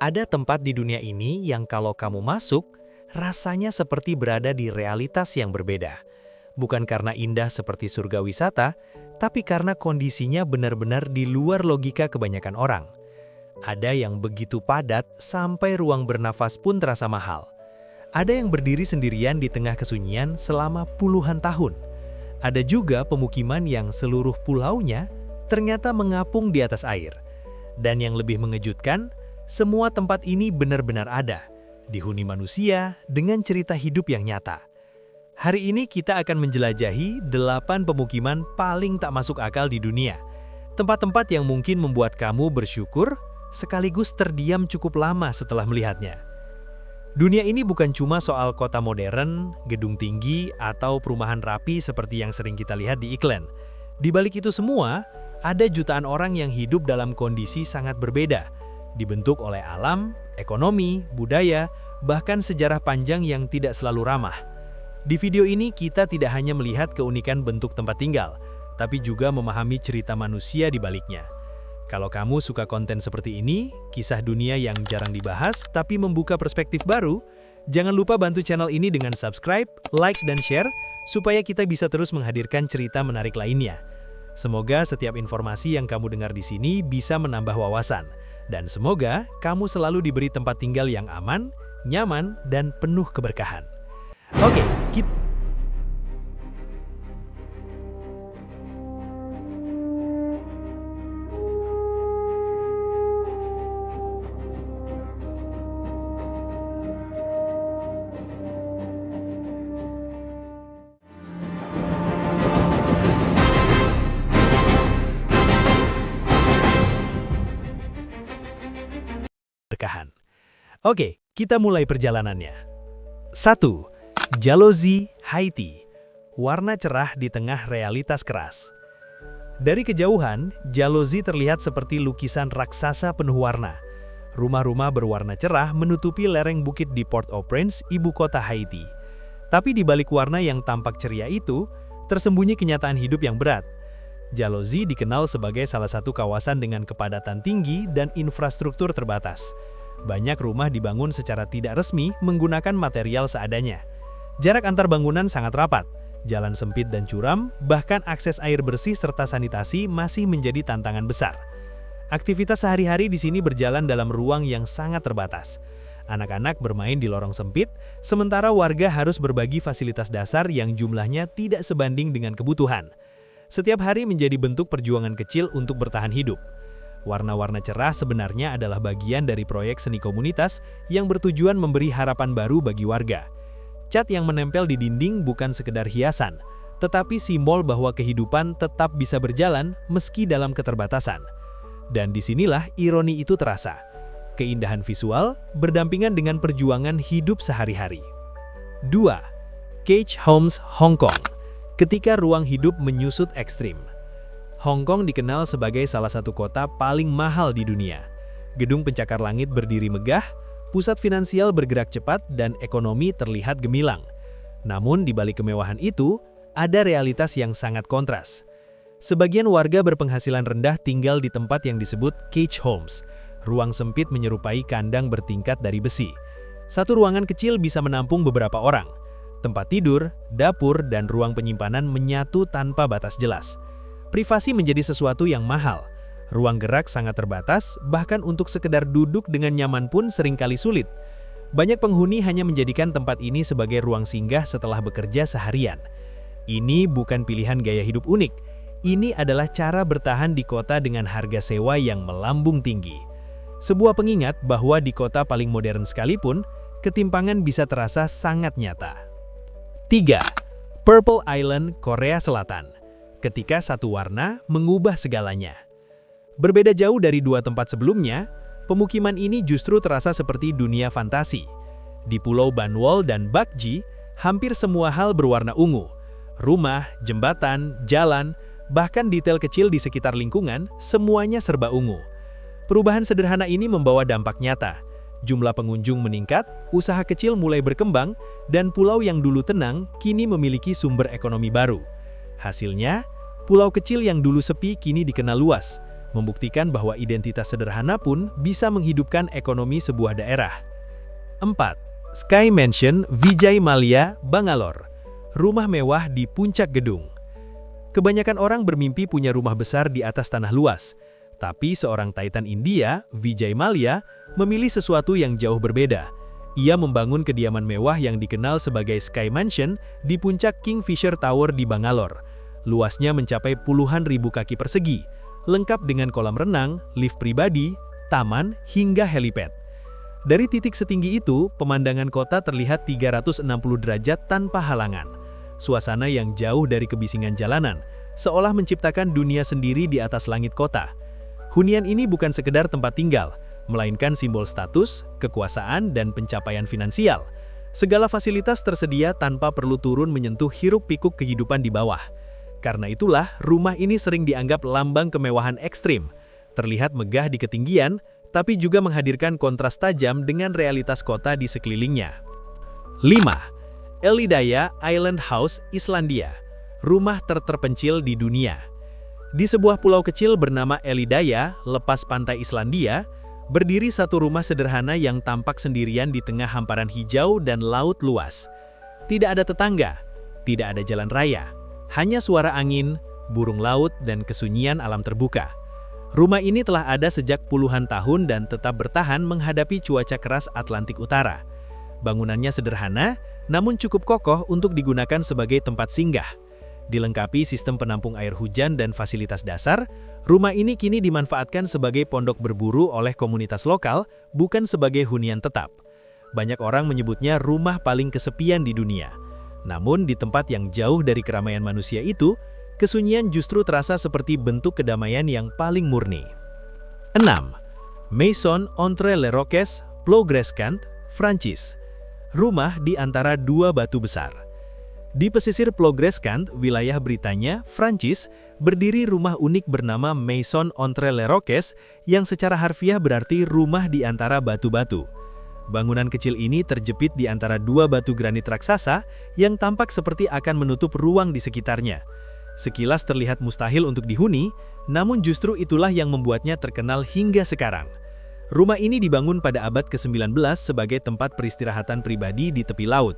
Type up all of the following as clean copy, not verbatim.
Ada tempat di dunia ini yang kalau kamu masuk, rasanya seperti berada di realitas yang berbeda. Bukan karena indah seperti surga wisata, tapi karena kondisinya benar-benar di luar logika kebanyakan orang. Ada yang begitu padat sampai ruang bernafas pun terasa mahal. Ada yang berdiri sendirian di tengah kesunyian selama puluhan tahun. Ada juga pemukiman yang seluruh pulaunya ternyata mengapung di atas air. Dan yang lebih mengejutkan, semua tempat ini benar-benar ada, dihuni manusia dengan cerita hidup yang nyata. Hari ini kita akan menjelajahi 8 pemukiman paling tak masuk akal di dunia. Tempat-tempat yang mungkin membuat kamu bersyukur, sekaligus terdiam cukup lama setelah melihatnya. Dunia ini bukan cuma soal kota modern, gedung tinggi, atau perumahan rapi seperti yang sering kita lihat di iklan. Di balik itu semua, ada jutaan orang yang hidup dalam kondisi sangat berbeda, dibentuk oleh alam, ekonomi, budaya, bahkan sejarah panjang yang tidak selalu ramah. Di video ini kita tidak hanya melihat keunikan bentuk tempat tinggal, tapi juga memahami cerita manusia di baliknya. Kalau kamu suka konten seperti ini, kisah dunia yang jarang dibahas tapi membuka perspektif baru, jangan lupa bantu channel ini dengan subscribe, like, dan share, supaya kita bisa terus menghadirkan cerita menarik lainnya. Semoga setiap informasi yang kamu dengar di sini bisa menambah wawasan, dan semoga kamu selalu diberi tempat tinggal yang aman, nyaman, dan penuh keberkahan. Oke, kita berkahan. Oke, kita mulai perjalanannya. 1. Jalozi, Haiti. Warna cerah di tengah realitas keras. Dari kejauhan, Jalozi terlihat seperti lukisan raksasa penuh warna. Rumah-rumah berwarna cerah menutupi lereng bukit di Port-au-Prince, ibu kota Haiti. Tapi di balik warna yang tampak ceria itu, tersembunyi kenyataan hidup yang berat. Jalozi dikenal sebagai salah satu kawasan dengan kepadatan tinggi dan infrastruktur terbatas. Banyak rumah dibangun secara tidak resmi menggunakan material seadanya. Jarak antar bangunan sangat rapat, jalan sempit dan curam, bahkan akses air bersih serta sanitasi masih menjadi tantangan besar. Aktivitas sehari-hari di sini berjalan dalam ruang yang sangat terbatas. Anak-anak bermain di lorong sempit, sementara warga harus berbagi fasilitas dasar yang jumlahnya tidak sebanding dengan kebutuhan. Setiap hari menjadi bentuk perjuangan kecil untuk bertahan hidup. Warna-warna cerah sebenarnya adalah bagian dari proyek seni komunitas yang bertujuan memberi harapan baru bagi warga. Cat yang menempel di dinding bukan sekedar hiasan, tetapi simbol bahwa kehidupan tetap bisa berjalan meski dalam keterbatasan. Dan disinilah ironi itu terasa. Keindahan visual berdampingan dengan perjuangan hidup sehari-hari. 2. Cage Homes, Hong Kong. Ketika ruang hidup menyusut ekstrim. Hong Kong dikenal sebagai salah satu kota paling mahal di dunia. Gedung pencakar langit berdiri megah, pusat finansial bergerak cepat, dan ekonomi terlihat gemilang. Namun di balik kemewahan itu, ada realitas yang sangat kontras. Sebagian warga berpenghasilan rendah tinggal di tempat yang disebut cage homes. Ruang sempit menyerupai kandang bertingkat dari besi. Satu ruangan kecil bisa menampung beberapa orang. Tempat tidur, dapur, dan ruang penyimpanan menyatu tanpa batas jelas. Privasi menjadi sesuatu yang mahal. Ruang gerak sangat terbatas, bahkan untuk sekedar duduk dengan nyaman pun seringkali sulit. Banyak penghuni hanya menjadikan tempat ini sebagai ruang singgah setelah bekerja seharian. Ini bukan pilihan gaya hidup unik. Ini adalah cara bertahan di kota dengan harga sewa yang melambung tinggi. Sebuah pengingat bahwa di kota paling modern sekalipun, ketimpangan bisa terasa sangat nyata. 3. Purple Island, Korea Selatan. Ketika satu warna mengubah segalanya. Berbeda jauh dari dua tempat sebelumnya, pemukiman ini justru terasa seperti dunia fantasi. Di Pulau Banwol dan Bakji, hampir semua hal berwarna ungu. Rumah, jembatan, jalan, bahkan detail kecil di sekitar lingkungan, semuanya serba ungu. Perubahan sederhana ini membawa dampak nyata. Jumlah pengunjung meningkat, usaha kecil mulai berkembang, dan pulau yang dulu tenang kini memiliki sumber ekonomi baru. Hasilnya, pulau kecil yang dulu sepi kini dikenal luas. membuktikan bahwa identitas sederhana pun bisa menghidupkan ekonomi sebuah daerah. 4. Sky Mansion Vijay Mallya, Bangalore. Rumah mewah di puncak gedung. Kebanyakan orang bermimpi punya rumah besar di atas tanah luas. Tapi seorang Titan India, Vijay Mallya, memilih sesuatu yang jauh berbeda. Ia membangun kediaman mewah yang dikenal sebagai Sky Mansion di puncak Kingfisher Tower di Bangalore. Luasnya mencapai puluhan ribu kaki persegi, lengkap dengan kolam renang, lift pribadi, taman, hingga helipad. Dari titik setinggi itu, pemandangan kota terlihat 360 derajat tanpa halangan. Suasana yang jauh dari kebisingan jalanan, seolah menciptakan dunia sendiri di atas langit kota. Hunian ini bukan sekedar tempat tinggal, melainkan simbol status, kekuasaan, dan pencapaian finansial. Segala fasilitas tersedia tanpa perlu turun menyentuh hiruk-pikuk kehidupan di bawah. Karena itulah, rumah ini sering dianggap lambang kemewahan ekstrim. Terlihat megah di ketinggian, tapi juga menghadirkan kontras tajam dengan realitas kota di sekelilingnya. 5. Elidaya Island House, Islandia. Rumah terpencil di dunia. Di sebuah pulau kecil bernama Elidaya, lepas pantai Islandia, berdiri satu rumah sederhana yang tampak sendirian di tengah hamparan hijau dan laut luas. Tidak ada tetangga, tidak ada jalan raya, hanya suara angin, burung laut, dan kesunyian alam terbuka. Rumah ini telah ada sejak puluhan tahun dan tetap bertahan menghadapi cuaca keras Atlantik Utara. Bangunannya sederhana, namun cukup kokoh untuk digunakan sebagai tempat singgah. Dilengkapi sistem penampung air hujan dan fasilitas dasar, rumah ini kini dimanfaatkan sebagai pondok berburu oleh komunitas lokal, bukan sebagai hunian tetap. Banyak orang menyebutnya rumah paling kesepian di dunia. Namun di tempat yang jauh dari keramaian manusia itu, kesunyian justru terasa seperti bentuk kedamaian yang paling murni. 6. Maison entre les Roques, Plougrescant, Prancis. Rumah di antara dua batu besar. Di pesisir Plougrescant, wilayah Britania, Prancis, berdiri rumah unik bernama Maison entre les Roques yang secara harfiah berarti rumah di antara batu-batu. Bangunan kecil ini terjepit di antara dua batu granit raksasa yang tampak seperti akan menutup ruang di sekitarnya. Sekilas terlihat mustahil untuk dihuni, namun justru itulah yang membuatnya terkenal hingga sekarang. Rumah ini dibangun pada abad ke-19 sebagai tempat peristirahatan pribadi di tepi laut.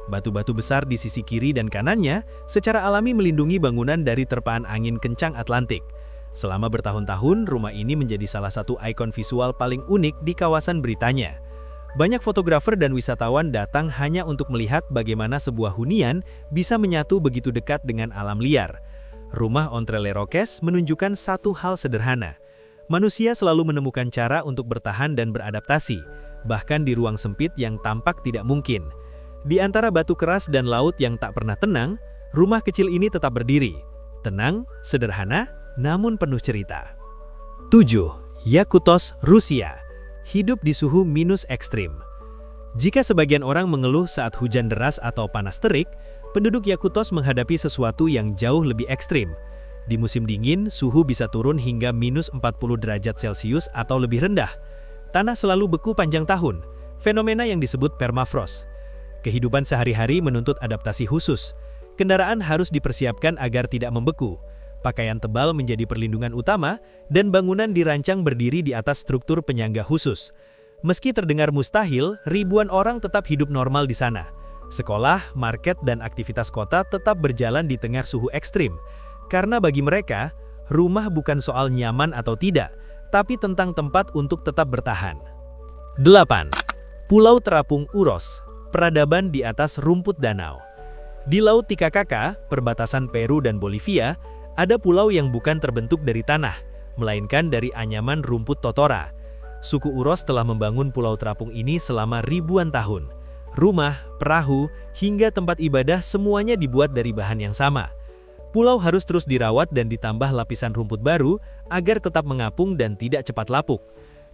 Batu-batu besar di sisi kiri dan kanannya secara alami melindungi bangunan dari terpaan angin kencang Atlantik. Selama bertahun-tahun, rumah ini menjadi salah satu ikon visual paling unik di kawasan Britania. Banyak fotografer dan wisatawan datang hanya untuk melihat bagaimana sebuah hunian bisa menyatu begitu dekat dengan alam liar. Rumah entre les Roques menunjukkan satu hal sederhana. Manusia selalu menemukan cara untuk bertahan dan beradaptasi, bahkan di ruang sempit yang tampak tidak mungkin. Di antara batu keras dan laut yang tak pernah tenang, rumah kecil ini tetap berdiri. Tenang, sederhana, namun penuh cerita. 7. Yakutos, Rusia. Hidup di suhu minus ekstrim. Jika sebagian orang mengeluh saat hujan deras atau panas terik, penduduk Yakutos menghadapi sesuatu yang jauh lebih ekstrim. Di musim dingin, suhu bisa turun hingga minus 40 derajat Celcius atau lebih rendah. Tanah selalu beku panjang tahun, fenomena yang disebut permafrost. Kehidupan sehari-hari menuntut adaptasi khusus. Kendaraan harus dipersiapkan agar tidak membeku. Pakaian tebal menjadi perlindungan utama, dan bangunan dirancang berdiri di atas struktur penyangga khusus. Meski terdengar mustahil, ribuan orang tetap hidup normal di sana. Sekolah, market, dan aktivitas kota tetap berjalan di tengah suhu ekstrim. Karena bagi mereka, rumah bukan soal nyaman atau tidak, tapi tentang tempat untuk tetap bertahan. 8. Pulau Terapung Uros, peradaban di atas rumput danau. Di Laut Titicaca, perbatasan Peru dan Bolivia, ada pulau yang bukan terbentuk dari tanah, melainkan dari anyaman rumput totora. Suku Uros telah membangun pulau terapung ini selama ribuan tahun. Rumah, perahu, hingga tempat ibadah semuanya dibuat dari bahan yang sama. Pulau harus terus dirawat dan ditambah lapisan rumput baru agar tetap mengapung dan tidak cepat lapuk.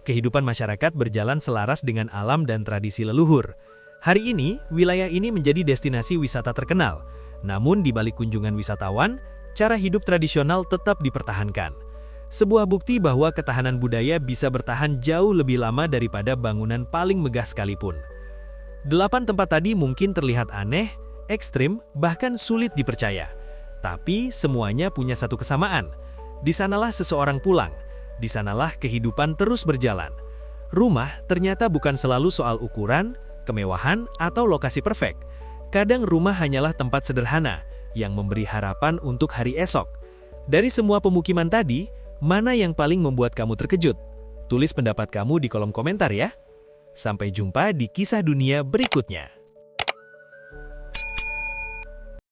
Kehidupan masyarakat berjalan selaras dengan alam dan tradisi leluhur. Hari ini, wilayah ini menjadi destinasi wisata terkenal. Namun di balik kunjungan wisatawan, cara hidup tradisional tetap dipertahankan. Sebuah bukti bahwa ketahanan budaya bisa bertahan jauh lebih lama daripada bangunan paling megah sekalipun. 8 tempat tadi mungkin terlihat aneh, ekstrim, bahkan sulit dipercaya. Tapi semuanya punya satu kesamaan. Di sanalah seseorang pulang. Di sanalah kehidupan terus berjalan. Rumah ternyata bukan selalu soal ukuran, kemewahan, atau lokasi perfect. Kadang rumah hanyalah tempat sederhana yang memberi harapan untuk hari esok. Dari semua pemukiman tadi, mana yang paling membuat kamu terkejut? Tulis pendapat kamu di kolom komentar ya. Sampai jumpa di kisah dunia berikutnya.